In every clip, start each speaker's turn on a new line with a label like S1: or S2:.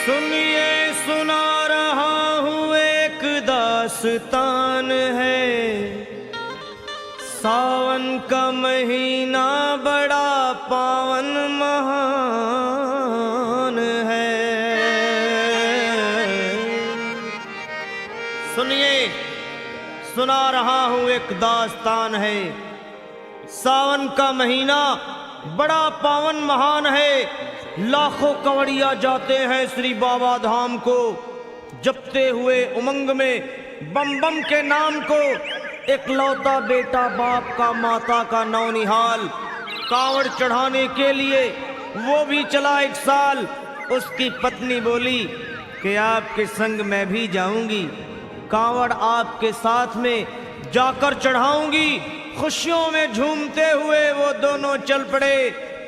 S1: सुनिए सुना रहा हूँ एक दास्तान है। सावन का महीना बड़ा पावन महान है। सुनिए सुना रहा हूँ एक दास्तान है। सावन का महीना बड़ा पावन महान है। लाखों कवड़िया जाते हैं श्री बाबा धाम को, जपते हुए उमंग में बम बम के नाम को। एक लौता बेटा बाप का माता का नौनिहाल, कांवड़ चढ़ाने के लिए वो भी चला एक साल। उसकी पत्नी बोली कि आपके संग मैं भी जाऊंगी, कांवड़ आपके साथ में जाकर चढ़ाऊंगी। खुशियों में झूमते हुए वो दोनों चल पड़े।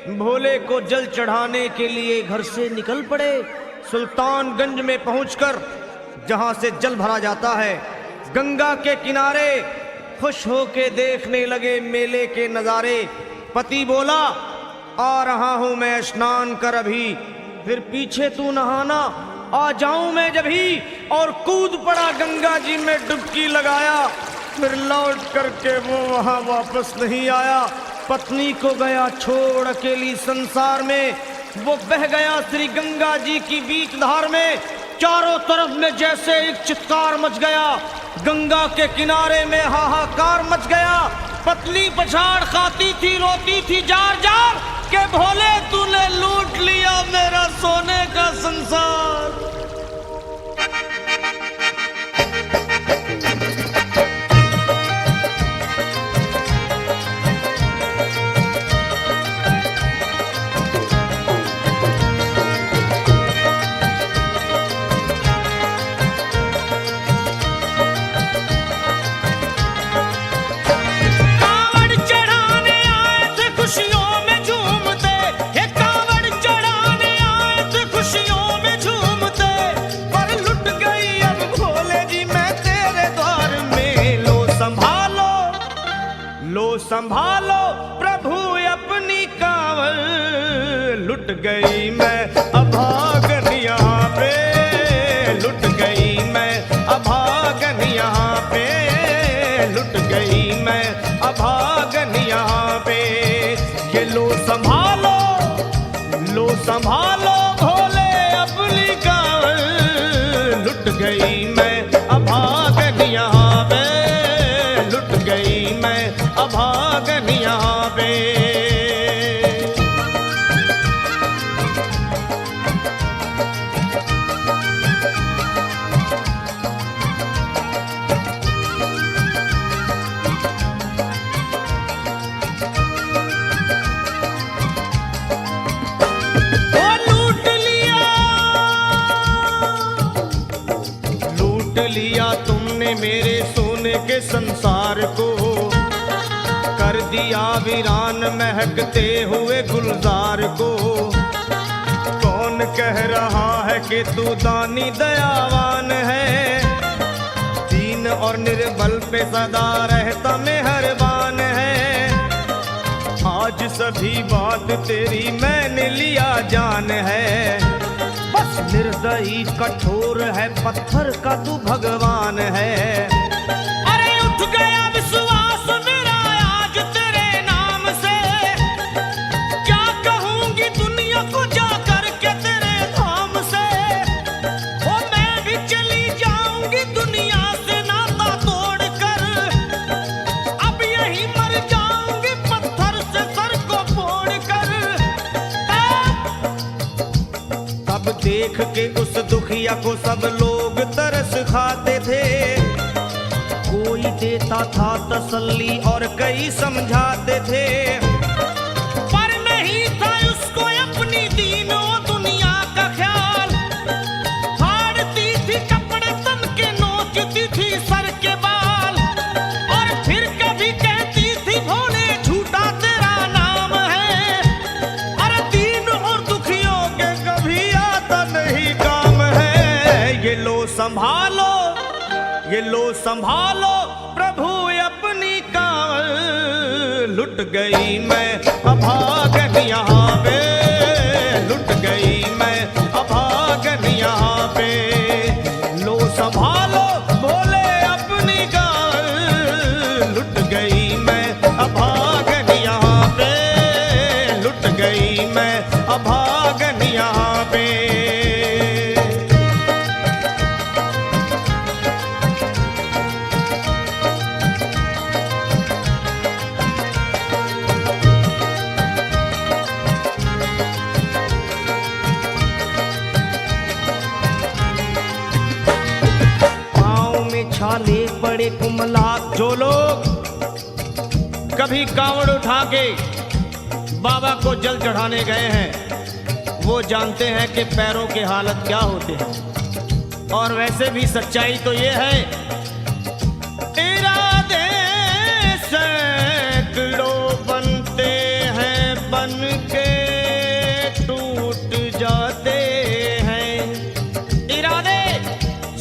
S1: भोले को जल चढ़ाने के लिए घर से निकल पड़े। सुल्तानगंज में पहुंचकर जहां से जल भरा जाता है, गंगा के किनारे खुश होके देखने लगे मेले के नजारे। पति बोला आ रहा हूं मैं स्नान कर अभी, फिर पीछे तू नहाना आ जाऊं मैं जभी। और कूद पड़ा गंगा जी में डुबकी लगाया। फिर लौट करके वो वहां वापस नहीं आया। पत्नी को गया छोड़ अकेली संसार में। वो बह गया श्री गंगा जी की बीच धार में। चारों तरफ में जैसे एक चित्कार मच गया, गंगा के किनारे में हाहाकार मच गया। पत्नी पछाड़ खाती थी, रोती थी जार जार के भोले तूने लूट लिया मेरा सोने का संसार। संभालो प्रभु अपनी कांवड़, लुट गई मैं अभागन यहाँ पे, लुट गई मैं अभागन यहाँ पे, लुट गई मैं अभागन यहाँ पे। ये लो संभालो भोले अपनी कांवड़, लुट गई मैं अभागन यहाँ पे, लुट गई मैं अभागन यहाँ पे। लूट लिया तुमने मेरे सोने के संसार को, कर दिया वीरान महकते हुए गुलजार को। कौन कह रहा है कि तू दानी दयावान है, दीन और निर्बल पे सदा रहता मेहरबान है। आज सभी बात तेरी मैंने लिया जान है, बस निर्दयी कठोर है पत्थर का तू भगवान है। अरे उठ गया विश्वास मेरा आज तेरे नाम से, क्या कहूंगी दुनिया को जाकर के तेरे धाम से। ओ मैं भी चली जाऊंगी दुनिया से नाता तोड़कर, अब यही मर जाऊंगी पत्थर से सर को फोड़कर। तब देख के उस दुखिया को सब लोग तरस खाते थे, कोई देता था तसल्ली और कई समझाते थे। पर नहीं था उसको अपनी दीनों दुनिया का ख्याल, फाड़ती थी कपड़े तन के, नोचती थी सर के बाल। और फिर कभी कहती थी भोले झूठा तेरा नाम है, अरे दीन और दुखियों के कभी आता नहीं काम है। ये लो संभालो प्रभु अपनी कांवड़, लुट गई मैं अभागन यहाँ पे, लुट गई मैं अभागन यहाँ मैं अभागन यहाँ पे। छाले बड़े कुमलाक जो लोग कभी कांवड़ उठा के बाबा को जल चढ़ाने गए हैं वो जानते हैं कि पैरों के हालत क्या होते हैं। और वैसे भी सच्चाई तो ये है, इरादे सैकड़ों बनते हैं बन के टूट जाते हैं। इरादे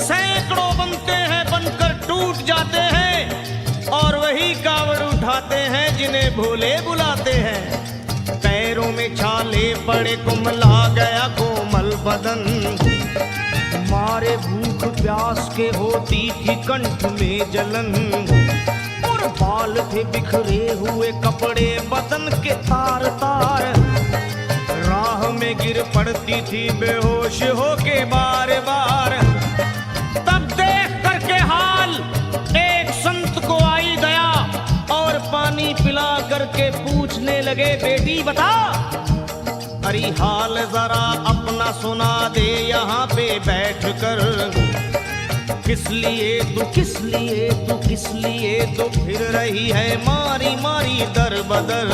S1: सैकड़ों बनते हैं बनकर टूट जाते हैं और वही कावड़ उठाते हैं जिन्हें भोले बुलाते हैं। पैरों में छाले पड़े कुमला गया कोमल बदन, मारे भूख प्यास के होती थी कंठ में जलन। और बाल थे बिखरे हुए कपड़े बदन के तार तार, राह में गिर पड़ती थी बेहोश होके बार बार। तब देख करके हाल एक संत को आई दया और पानी पिला करके पूछने लगे, बेटी बता अरे हाल जरा अपना सुना दे यहाँ पे बैठ कर। किस लिए तू किस लिए तू किस लिए तो फिर रही है मारी मारी दर बदर।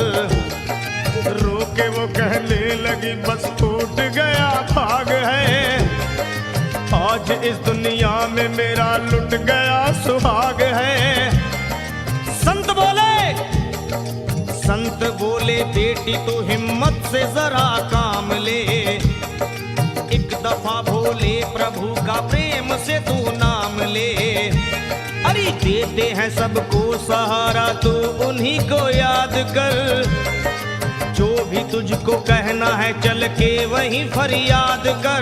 S1: रोके वो कहने लगी बस टूट गया भाग है, आज इस दुनिया में मेरा लुट गया सुहाग है। संत बोले बेटी तो हिम्मत से जरा काम ले, एक दफा भोले प्रभु का प्रेम से तू नाम ले। अरे देते हैं सबको सहारा तू उन्हीं को याद कर, जो भी तुझको कहना है चल के वहीं फरियाद कर।